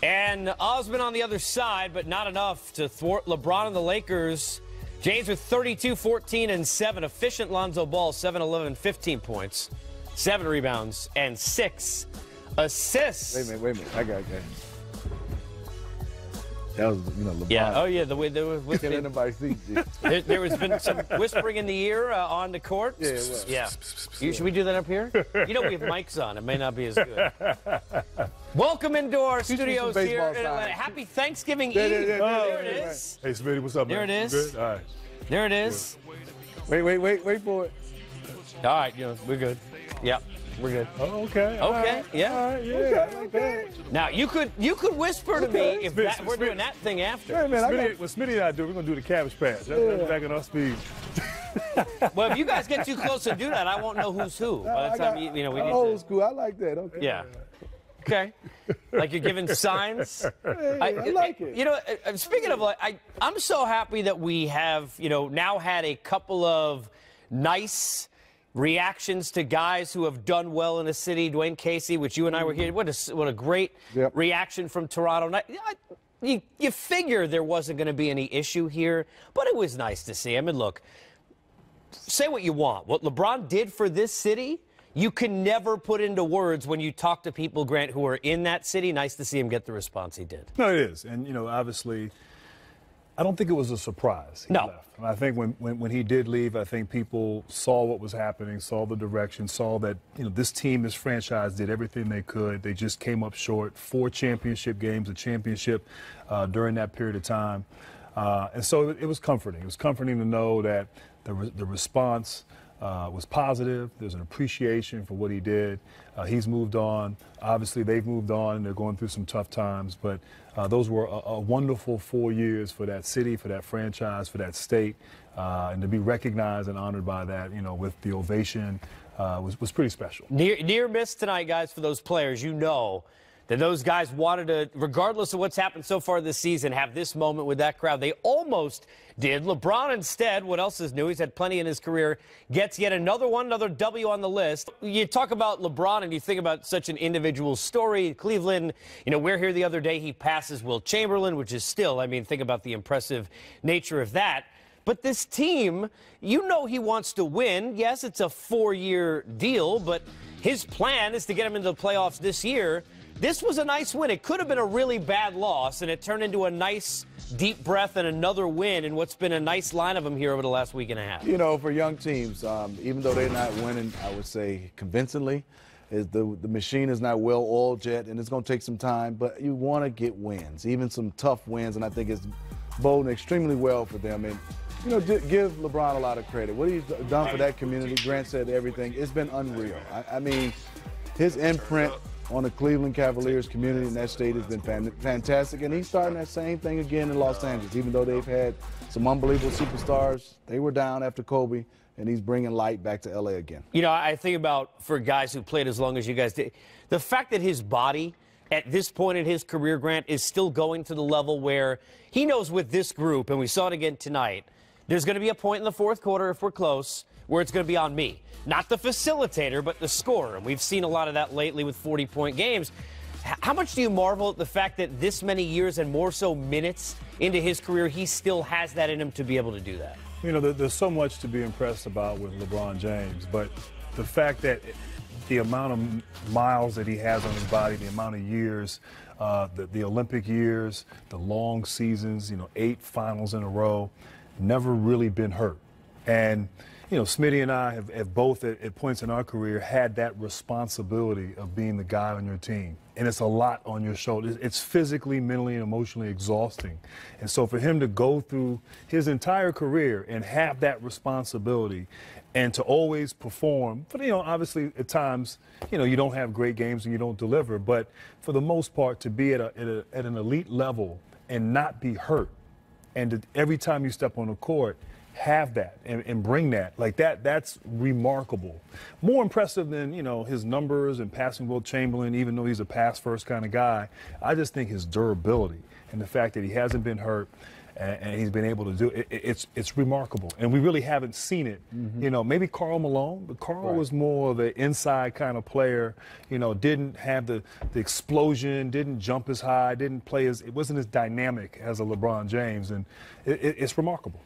And Osman on the other side, but not enough to thwart LeBron and the Lakers. James with 32, 14, and 7. Efficient Lonzo Ball, 7, 11, 15 points, 7 rebounds, and 6 assists. Wait a minute. I got that. That was, LeBron. Yeah, oh yeah, the way there was Can't let nobody see. there has been some whispering in the ear on the court. Yeah, it was. Yeah. Should we do that up here? We have mics on. It may not be as good. Welcome into our studios here in Atlanta. Happy Thanksgiving Eve. There it is. Hey, Smitty, what's up, man? There it is. Good? All right. There it is. Yeah. Wait for it. All right, we're good. Yep. We're good. Oh, okay. Okay. Yeah. All right. Yeah. Okay. Now you could whisper to me if we're doing that thing after. Hey, man, what Smitty and I do, we're gonna do the cabbage patch. That's back in our speed. Well, if you guys get too close to do that, I won't know who's who. By the time we need old school. I like that. Okay. Yeah. Okay. Like you're giving signs. I like it. Speaking of I'm so happy that we have now had a couple of nice reactions to guys who have done well in the city. Dwayne Casey, which you and I were here. What a great reaction from Toronto. You figure there wasn't going to be any issue here, but it was nice to see him. And look, say what you want. What LeBron did for this city, you can never put into words when you talk to people, Grant, who are in that city. Nice to see him get the response he did. No, it is. And, obviously, I don't think it was a surprise he left. And I think when he did leave, I think people saw what was happening, saw the direction, saw that, this team, this franchise did everything they could. They just came up short. 4 championship games, a championship during that period of time. And so it was comforting. It was comforting to know that the response was positive. There's an appreciation for what he did. He's moved on. Obviously, they've moved on, and they're going through some tough times. But those were a wonderful 4 years for that city, for that franchise, for that state. And to be recognized and honored by that, with the ovation was pretty special. Near miss tonight, guys, for those players. That those guys wanted to, regardless of what's happened so far this season, have this moment with that crowd. They almost did. LeBron instead, what else is new? He's had plenty in his career, gets yet another W on the list. You talk about LeBron and you think about such an individual story. Cleveland, we're here the other day, he passes Wilt Chamberlain, which is still, think about the impressive nature of that. But this team, he wants to win. Yes, it's a 4-year deal, but his plan is to get him into the playoffs this year. This was a nice win. It could have been a really bad loss, and it turned into a nice deep breath and another win in what's been a nice line of them here over the last week and a half. For young teams, even though they're not winning, I would say convincingly, the machine is not well-oiled yet, and it's going to take some time, but you want to get wins, even some tough wins, and I think it's boding extremely well for them. And, give LeBron a lot of credit. What he's done for that community, Grant said everything, it's been unreal. His imprint on the Cleveland Cavaliers community in that state has been fantastic, and he's starting that same thing again in Los Angeles. Even though they've had some unbelievable superstars, they were down after Kobe, and he's bringing light back to L.A. again. I think about, for guys who played as long as you guys did, the fact that his body at this point in his career, Grant, is still going to the level where he knows with this group, and we saw it again tonight, there's going to be a point in the fourth quarter, if we're close, where it's going to be on me. Not the facilitator, but the scorer. And we've seen a lot of that lately with 40-point games. How much do you marvel at the fact that this many years and more so minutes into his career, he still has that in him to be able to do that? There's so much to be impressed about with LeBron James, but the fact that the amount of miles that he has on his body, the amount of years, the Olympic years, the long seasons, 8 finals in a row, never really been hurt. And Smitty and I have both at points in our career had that responsibility of being the guy on your team. And it's a lot on your shoulders. It's physically, mentally, and emotionally exhausting. And so for him to go through his entire career and have that responsibility and to always perform, but, obviously at times, you don't have great games and you don't deliver. But for the most part, to be at an elite level and not be hurt, and every time you step on the court, have that and bring that. That's remarkable. More impressive than, his numbers and passing Wilt Chamberlain, even though he's a pass-first kind of guy. I just think his durability and the fact that he hasn't been hurt and he's been able to do it. It's remarkable, and we really haven't seen it. You know, maybe Karl Malone, but Karl was more of the inside kind of player. You know, didn't have the explosion, didn't jump as high, didn't play as, it wasn't as dynamic as a LeBron James, and it's remarkable.